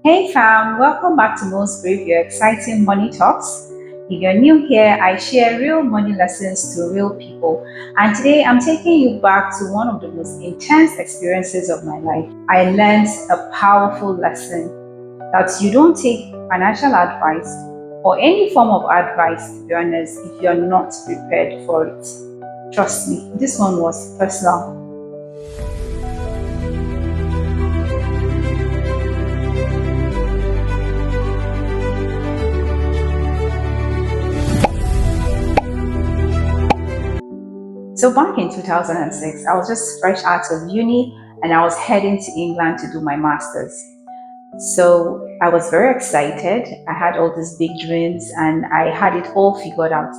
Hey fam, welcome back to Most Brave, your exciting money talks. If you're new here, I share real money lessons to real people. And today I'm taking you back to one of the most intense experiences of my life. I learned a powerful lesson that you don't take financial advice or any form of advice, to be honest, if you're not prepared for it. Trust me, this one was personal. So back in 2006, I was just fresh out of uni and I was heading to England to do my master's. So I was very excited. I had all these big dreams and I had it all figured out,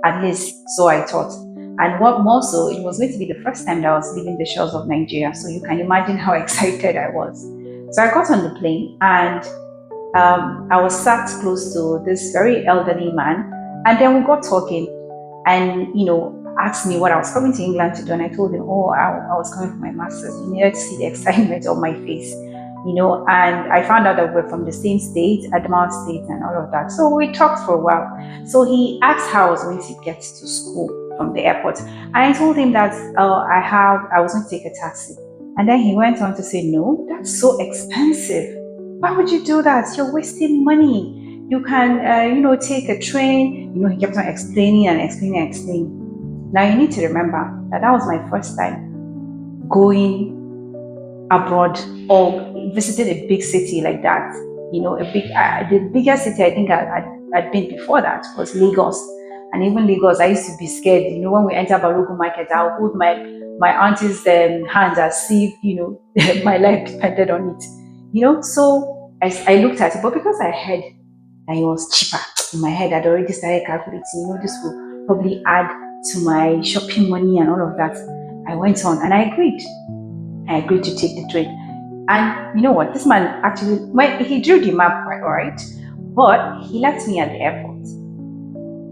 at least so I thought. And what more so, it was going to be the first time that I was leaving the shores of Nigeria. So you can imagine how excited I was. So I got on the plane and I was sat close to this very elderly man. And then we got talking and, asked me what I was coming to England to do. And I told him, oh, I was coming for my master's. You needed to see the excitement on my face, and I found out that we're from the same state, Adamawa State, and all of that. So we talked for a while. So he asked how I was going to get to school from the airport. And I told him that I was going to take a taxi. And then he went on to say, no, that's so expensive. Why would you do that? You're wasting money. You can, take a train. He kept on explaining and explaining and explaining. Now you need to remember that that was my first time going abroad or visited a big city like that. The biggest city I think I'd been before that was Lagos. And even Lagos, I used to be scared. When we enter Barugu Market, I'll hold my auntie's hands as if, my life depended on it. So I looked at it, but because I heard that it was cheaper, in my head I'd already started calculating, this will probably add to my shopping money and all of that. I went on and I agreed. I agreed to take the train. And you know what? This man actually, when he drew the map quite all right, but he left me at the airport.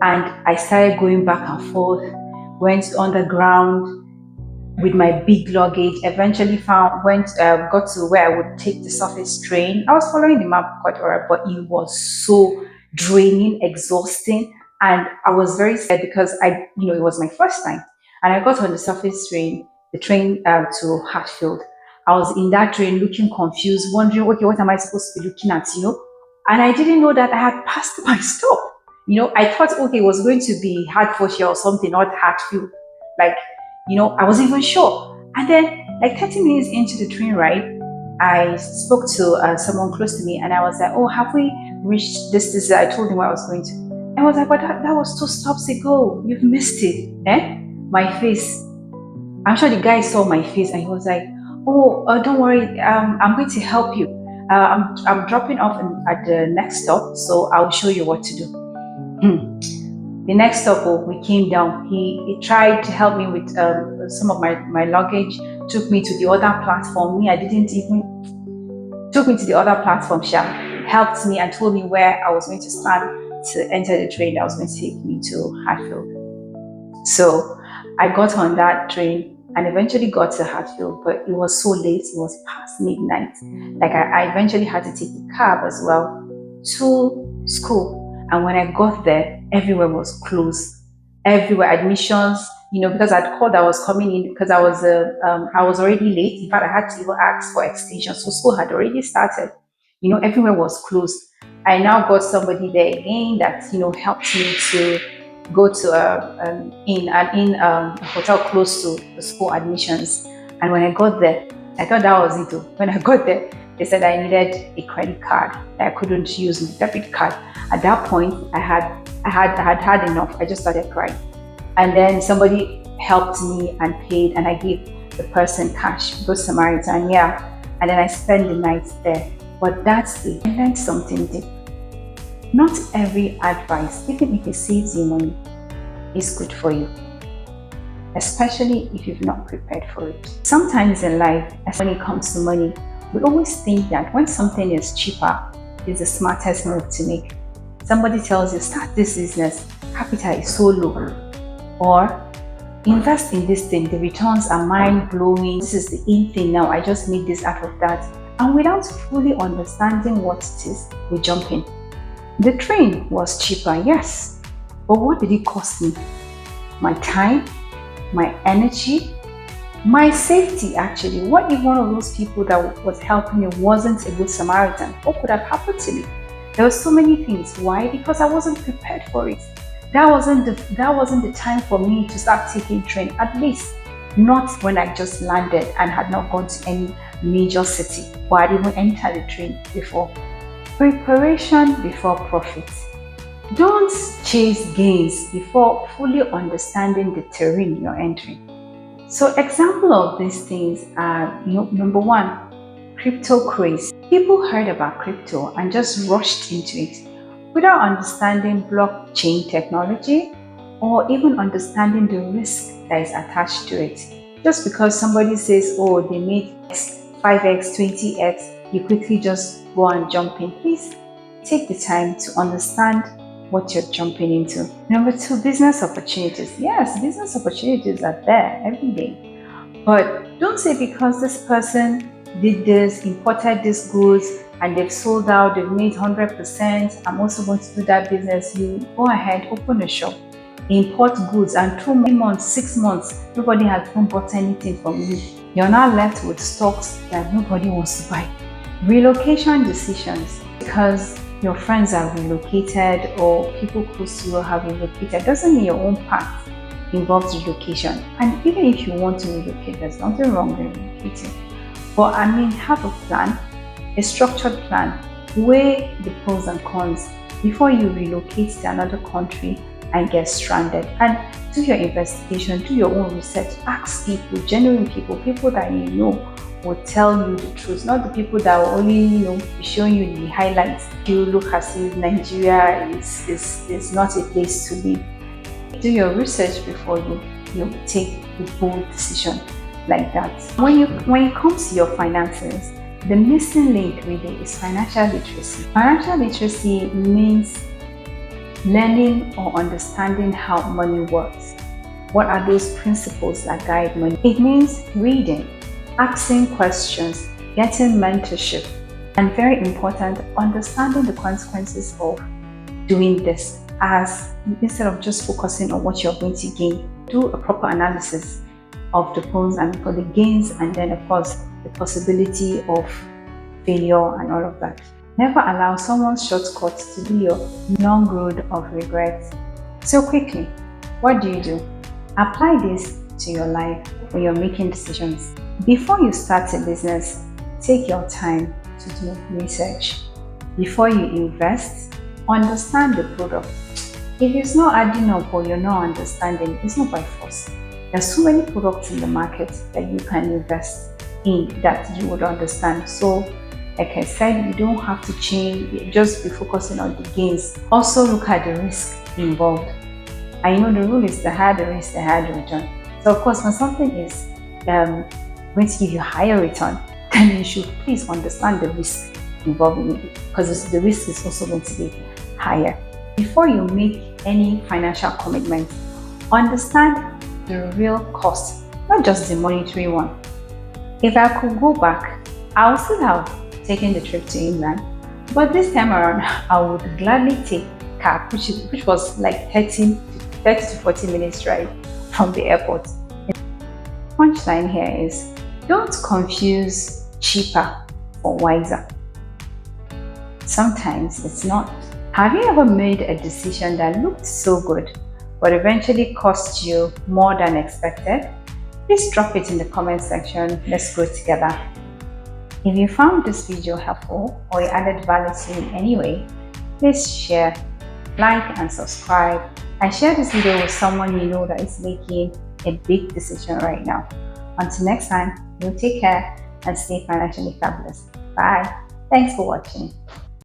And I started going back and forth, went underground with my big luggage, eventually got to where I would take the surface train. I was following the map quite all right, but it was so draining, exhausting. And I was very scared because it was my first time. And I got on the surface train, the train to Hatfield. I was in that train looking confused, wondering, okay, what am I supposed to be looking at, And I didn't know that I had passed my stop. I thought, okay, it was going to be Hertfordshire or something, not Hatfield. I wasn't even sure. And then, like 30 minutes into the train ride, I spoke to someone close to me and I was like, oh, have we reached this? I told him where I was going to. I was like, but that was 2 stops ago. You've missed it. My face. I'm sure the guy saw my face and he was like, oh, don't worry. I'm going to help you. I'm dropping off at the next stop, so I'll show you what to do. The next stop, we came down. He tried to help me with some of my luggage, took me to the other platform. I didn't even, took me to the other platform, helped me and told me where I was going to stand to enter the train that was going to take me to Hatfield. So I got on that train and eventually got to Hatfield, but it was so late, it was past midnight. I eventually had to take the cab as well to school. And when I got there, everywhere was closed. Everywhere, admissions, because I'd called I was coming in because I was already late. In fact, I had to even ask for extension. So school had already started. Everywhere was closed. I now got somebody there again that, helped me to go to a hotel close to the school admissions. And when I got there, I thought that was it. When I got there, they said I needed a credit card. I couldn't use my debit card. At that point, I had enough. I just started crying. And then somebody helped me and paid, and I gave the person cash, good Samaritan, And then I spent the night there. But that's it. I learned something deep. Not every advice, even if it saves you money, is good for you, especially if you've not prepared for it. Sometimes in life, when it comes to money, we always think that when something is cheaper, it's the smartest move to make. Somebody tells you, start this business, capital is so low, or invest in this thing, the returns are mind-blowing, this is the in thing now, I just made this out of that. And without fully understanding what it is, we jump in. The train was cheaper, yes, but what did it cost me? My time, my energy, my safety actually. What if one of those people that was helping me wasn't a good Samaritan? What could have happened to me? There were so many things. Why? Because I wasn't prepared for it. That wasn't the time for me to start taking train. At least not when I just landed and had not gone to any major city or I'd even entered the train before. Preparation before profit. Don't chase gains before fully understanding the terrain you're entering. So example of these things are, number one, crypto craze. People heard about crypto and just rushed into it without understanding blockchain technology or even understanding the risk that is attached to it. Just because somebody says, oh, they made 5x, 20x, you quickly just go and jump in. Please take the time to understand what you're jumping into. Number two, business opportunities. Yes, business opportunities are there every day. But don't say because this person did this, imported these goods, and they've sold out, they've made 100%, I'm also going to do that business. You go ahead, open a shop, import goods, and 2 months, 6 months, nobody has even bought anything from you. You're now left with stocks that nobody wants to buy. Relocation decisions, because your friends are relocated or people close to you have relocated, doesn't mean your own path involves relocation. And even if you want to relocate, there's nothing wrong with relocating. But have a plan, a structured plan, weigh the pros and cons before you relocate to another country and get stranded. And do your investigation, do your own research, ask people, genuine people, people that you know will tell you the truth, not the people that will only be showing you the highlights. You look as if Nigeria is not a place to live. Do your research before you take a bold decision like that. When it comes to your finances, the missing link really is financial literacy. Financial literacy means learning or understanding how money works. What are those principles that guide money? It means reading, asking questions, getting mentorship, and very important, understanding the consequences of doing this, as instead of just focusing on what you're going to gain, do a proper analysis of the pros and for the gains, and then of course the possibility of failure and all of that. Never allow someone's shortcut to be your long road of regret. So quickly, what do? Apply this to your life when you're making decisions. Before you start a business, take your time to do research. Before you invest, understand the product. If it's not adding up or you're not understanding, it's not by force. There's so many products in the market that you can invest in that you would understand. So, like I said, you don't have to change, just be focusing on the gains. Also look at the risk involved. I know the rule is the higher the risk, the higher the return. So of course, when something is going to give you higher return, then you should please understand the risk involved in it, because the risk is also going to be higher. Before you make any financial commitment, understand the real cost, not just the monetary one. If I could go back, I would still have taken the trip to England, but this time around, I would gladly take cab, which was like 30 to 40 minutes drive from the airport. Punchline here is, don't confuse cheaper or wiser. Sometimes it's not. Have you ever made a decision that looked so good, but eventually cost you more than expected? Please drop it in the comment section. Let's grow together. If you found this video helpful or it added value to you in any way, please share, like, and subscribe, and share this video with someone you know that is making a big decision right now. Until next time, you take care and stay financially fabulous. Bye. Thanks for watching.